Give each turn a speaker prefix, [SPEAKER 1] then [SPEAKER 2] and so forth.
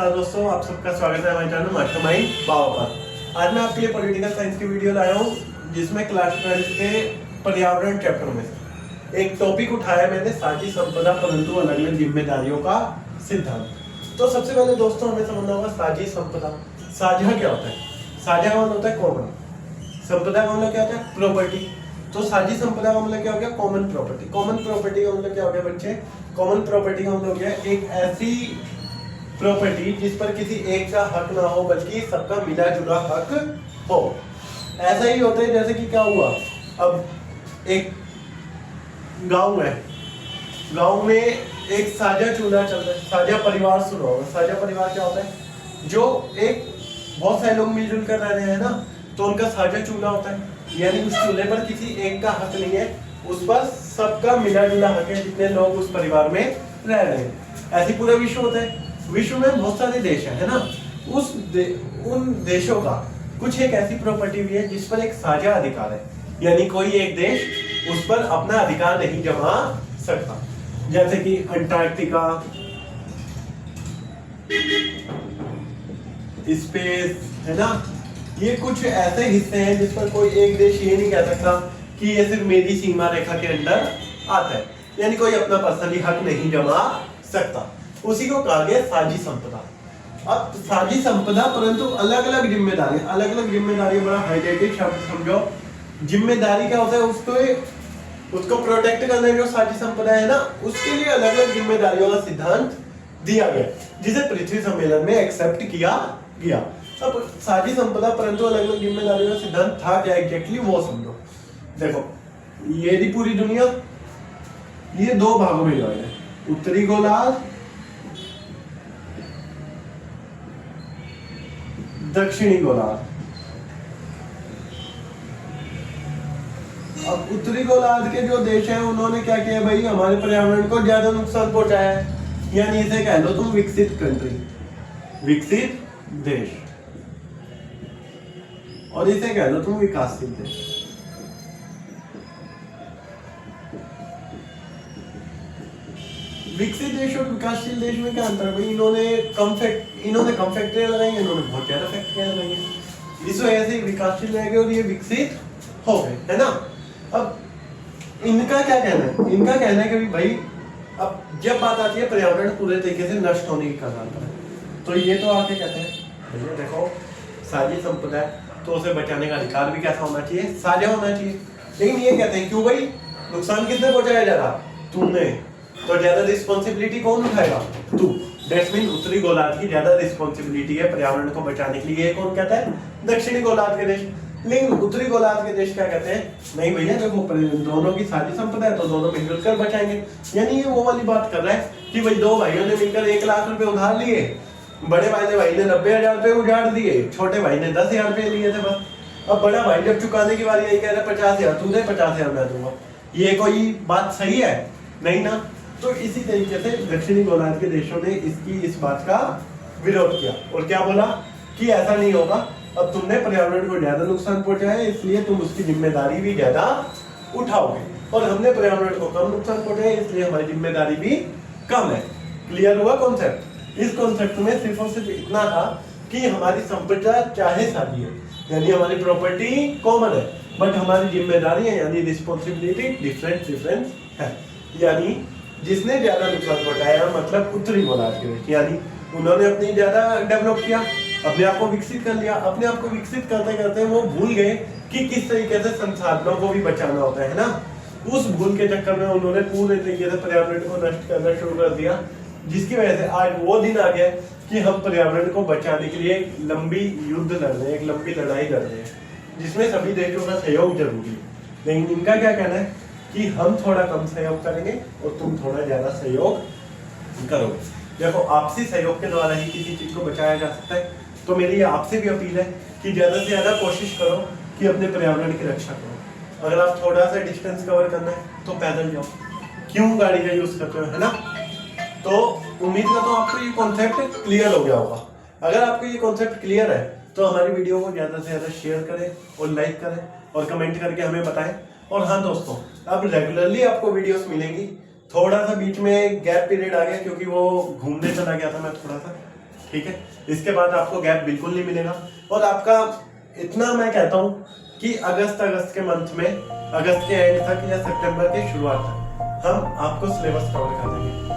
[SPEAKER 1] नमस्कार दोस्तों, आप सबका स्वागत है हमारे चैनल मास्टरमाइंड बाबा पर। आज मैं आपके लिए पॉलिटिकल साइंस की वीडियो लाया हूँ जिसमें क्लास 12 के पर्यावरण चैप्टर में से एक टॉपिक उठाया मैंने, साझी संपदा परंतु अलग अलग जिम्मेदारियों का सिद्धांत। तो सबसे पहले दोस्तों हमें समझना होगा साझी संपदा। साझा क्या होता है? साझा का मतलब होता है कॉमन, संपदा का मतलब क्या होता है? प्रॉपर्टी। तो साझी संपदा का मतलब क्या हो गया? Common property. कॉमन प्रॉपर्टी का मतलब क्या हो गया बच्चे? कॉमन प्रॉपर्टी का मतलब हो गया एक ऐसी प्रॉपर्टी जिस पर किसी एक का हक ना हो बल्कि सबका मिला जुला हक हो। ऐसा ही होता है जैसे कि क्या हुआ, अब एक गांव है, गांव में एक साझा चूल्हा चल रहा है, साझा परिवार सुना होगा। साझा परिवार क्या होता है? जो एक बहुत सारे लोग मिलजुल कर रह रहे हैं ना, तो उनका साझा चूल्हा होता है। यानी उस चूल्हे पर किसी एक का हक नहीं है, उस पर सबका मिला जुला हक है जितने लोग उस परिवार में रह रहे हैं। ऐसे पूरा विश्व होता है। विश्व में बहुत सारे देश है ना, उन देशों का कुछ एक ऐसी प्रॉपर्टी भी है जिस पर एक साझा अधिकार है, यानी कोई एक देश उस पर अपना अधिकार नहीं जमा सकता। जैसे कि अंटार्कटिका, स्पेस है ना, ये कुछ ऐसे हिस्से हैं जिस पर कोई एक देश ये नहीं कह सकता कि ये सिर्फ मेरी सीमा रेखा के अंदर आता है, यानी कोई अपना पर्सनली हक नहीं जमा सकता। उसी को कहा गया साझी संपदा। अब साझी संपदा परंतु अलग अलग जिम्मेदारी, अलग अलग जिम्मेदारी बड़ा हाईलाइटेड शब्द समझो। जिम्मेदारी क्या होता है? उसको प्रोटेक्ट करना, जो साझी संपदा है ना, उसके लिए अलग अलग जिम्मेदारियों का सिद्धांत दिया गया जिसे पृथ्वी सम्मेलन में एक्सेप्ट किया गया। अब साझी संपदा परंतु अलग अलग जिम्मेदारियों का सिद्धांत था क्या एग्जैक्टली वो समझो। देखो ये भी पूरी दुनिया, ये दो भागों में डिवाइड है, उत्तरी गोलार्ध, दक्षिणी गोलार्ध। अब उत्तरी गोलार्ध के जो देश हैं उन्होंने क्या किया भाई, हमारे पर्यावरण को ज्यादा नुकसान पहुंचाया है, यानी इसे कह लो तुम विकसित कंट्री, विकसित देश, और इसे कह लो तुम विकासशील देश। विकसित देश और विकासशील देश में क्या अंतर है भाई? इन्होंने कम फैक्ट्रियां लगाई, इन्होंने बहुत ज्यादा फैक्ट्रियां लगाई हैं। इस वजह से विकासशील रह गए और ये विकसित हो गए, है ना। अब इनका क्या कहना है? इनका कहना है कि भाई अब जब बात आती है पर्यावरण पूरे तरीके से नष्ट होने की कगार पर है, तो ये तो आके कहते हैं भैया देखो साझी संपदा है तो उसे बचाने का अधिकार भी कैसा होना चाहिए? साझा होना चाहिए। लेकिन ये कहते हैं क्यों भाई, नुकसान किसने पहुंचाया ज्यादा? तुमने, तो ज्यादा रिस्पॉन्सिबिलिटी कौन उठाएगा? तू। दैट्स मीन उत्तरी गोलार्ध की ज्यादा रिस्पॉन्सिबिलिटी है पर्यावरण को बचाने के लिए। कौन कहता है? दक्षिणी गोलार्ध के देश। लेकिन उत्तरी गोलार्ध के देश क्या कहते हैं? नहीं भैया देखो दोनों की साझी संपदा है तो दोनों मिलजुल कर बचाएंगे। यानी ये वो वाली बात कर रहा है कि भाई दो भाइयों ने मिलकर 1 लाख रुपए उधार लिए, बड़े वाले भाई ने 90,000 रुपए उधार दिए, छोटे भाई ने 10,000 रुपए लिए थे बस। अब बड़ा भाई जब चुकाने की बारी आई कह रहा 50,000 तू दे, 50,000 मैं दूंगा। ये कोई बात सही है? नहीं ना। तो इसी तरीके से दक्षिणी गोलार्ध के देशों ने इस बात का विरोध किया और क्या बोला कि ऐसा नहीं होगा, अब तुमने पर्यावरण को ज्यादा नुकसान पहुंचाया है इसलिए तुम उसकी जिम्मेदारी भी ज्यादा उठाओगे, और हमने पर्यावरण को कम नुकसान पहुंचाया इसलिए हमारी जिम्मेदारी भी कम है। क्लियर हुआ कॉन्सेप्ट? इस कॉन्सेप्ट में सिर्फ और सिर्फ इतना था कि हमारी संपदा चाहे साझी है, यानी हमारी प्रॉपर्टी कॉमन है, बट हमारी जिम्मेदारी है यानी रिस्पॉन्सिबिलिटी डिफरेंट है। यानी जिसने ज्यादा नुकसान पहुंचाया मतलब उत्तरी गोलार्ध के देश, यानी उन्होंने अपनी ज्यादा डेवलप किया, अपने आप को विकसित कर लिया। अपने आप को विकसित करते करते वो भूल गए कि किस तरीके से संसाधनों को भी बचाना होता है ना। उस भूल के चक्कर में उन्होंने पूरे तरीके से पर्यावरण को नष्ट करना शुरू कर दिया, जिसकी वजह से आज वो दिन आ गया कि हम पर्यावरण को बचाने के लिए एक लंबी युद्ध लड़ रहे हैं, एक लंबी लड़ाई लड़ रहे हैं जिसमें सभी देशों का सहयोग जरूरी है। लेकिन इनका क्या कहना है कि हम थोड़ा कम सहयोग करेंगे और तुम थोड़ा ज्यादा सहयोग करोगे। देखो आपसी सहयोग के द्वारा ही किसी चीज को बचाया जा सकता है। तो मेरी आपसे भी अपील है कि ज्यादा से ज्यादा कोशिश करो कि अपने पर्यावरण की रक्षा करो। अगर आप थोड़ा सा डिस्टेंस कवर करना है तो पैदल जाओ, क्यों गाड़ी का यूज करते हो, है ना। तो उम्मीद करता हूँ आपको ये कॉन्सेप्ट क्लियर हो गया होगा। अगर आपको ये कॉन्सेप्ट क्लियर है तो हमारी वीडियो को ज्यादा से ज्यादा शेयर करें और लाइक करें और कमेंट करके हमें बताएं। और हाँ दोस्तों, अब रेगुलरली आपको वीडियोस मिलेंगी। थोड़ा सा बीच में गैप पीरियड आ गया क्योंकि वो घूमने चला गया था मैं थोड़ा सा, ठीक है, इसके बाद आपको गैप बिल्कुल नहीं मिलेगा। और आपका इतना मैं कहता हूँ कि अगस्त के मंथ में, अगस्त के एंड तक या सितंबर के शुरुआत तक हम आपको सिलेबस कवर कर देंगे।